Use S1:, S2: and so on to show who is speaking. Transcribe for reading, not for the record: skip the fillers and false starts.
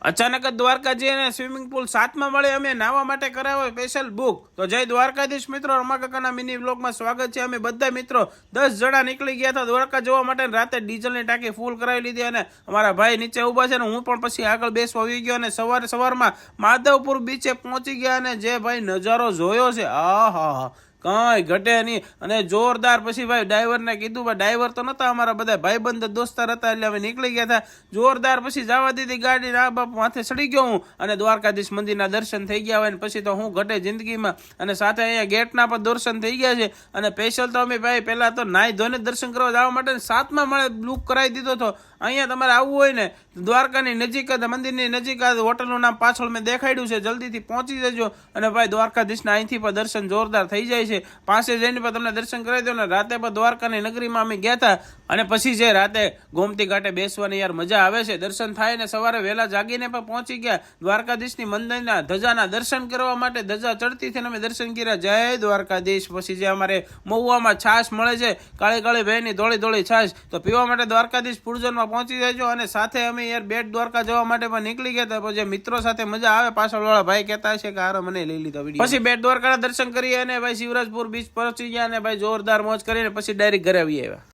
S1: અચાનક જ દ્વારકા જઈને સ્વિમિંગ પુલ 7માં મળે અમે નાહવા માટે કરાવ્યો સ્પેશિયલ બુક. તો જય દ્વારકાધીશ મિત્રો, રમાકાકાના મિની વ્લોગમાં સ્વાગત છે. અમે બધા મિત્રો 10 જણા નીકળી ગયા હતા દ્વારકા જવા માટે. રાતે ડીઝલની ટાંકી ફૂલ કરાવી લીધી અને અમારા ભાઈ નીચે ઊભા છે ને હું પણ પછી આગળ બેસવા આવી ગયો અને સવારમાં માધવપુર બીચે પહોંચી ગયા અને જે ભાઈ નજારો જોયો છે આહા કઈ ઘટે નહીં. અને જોરદાર પછી ભાઈ ડ્રાઈવરને કીધું, ભાઈ ડ્રાઈવર તો નતા, અમારા બધા ભાઈબંધ દોસ્તાર હતા એટલે અમે નીકળી ગયા હતા. જોરદાર પછી જવા દીધી ગાડી, આ બાપ માથે ચડી ગયો હું અને દ્વારકાધીશ મંદિરના દર્શન થઈ ગયા હોય ને પછી તો હું ઘટે જિંદગીમાં. અને સાથે અહીંયા ગેટના પણ દર્શન થઈ ગયા છે. અને સ્પેશિયલ તો અમે ભાઈ પહેલા તો નાહી ધોઈને દર્શન કરવા જવા માટે 7માં મળે બુક કરાવી દીધો હતો. અહીંયા તમારે આવવું હોય ને દ્વારકાની નજીક જ, મંદિરની નજીક જ, હોટલનું નામ પાછળ મેં દેખાડ્યું છે, જલ્દીથી પહોંચી જજો. અને ભાઈ દ્વારકાધીશના અહીંથી પણ દર્શન જોરદાર થઈ જાય છે. પાસે જઈને પણ તમને દર્શન કરાવી દો ને. રાતે પણ દ્વારકાની નગરીમાં અમે ગયા હતા અને પછી જે રાતે ગોમતી ઘાટે બેસવાની યાર મજા આવે છે. દર્શન થાય ને સવારે વહેલા જાગીને પણ પહોંચી ગયા દ્વારકાધીશની મંદિરના ધજાના દર્શન કરવા માટે. ધજા ચડતી થઈને અમે દર્શન કર્યા. જય દ્વારકાધીશ. પછી જે અમારે મહુવામાં છાશ મળે છે, કાળી કાળી ભેની ધોળી ધોળી છાશ, તો પીવા માટે દ્વારકાધીશ પૂર્જનમાં પહોંચી જજો. અને સાથે અમે યાર બેટ દ્વારકા જવા માટે પણ નીકળી ગયા હતા. પછી મિત્રો સાથે મજા આવે. પાછળવાળા ભાઈ કહેતા છે કે હારો મને લઈ લીધો વિડીયો. પછી બેટ દ્વારકાના દર્શન કરીએ અને ભાઈ શિવરાજપુર બીચ પહોંચી ગયા અને ભાઈ જોરદાર મોજ કરીને પછી ડાયરેક્ટ ઘરે આવી આવ્યા.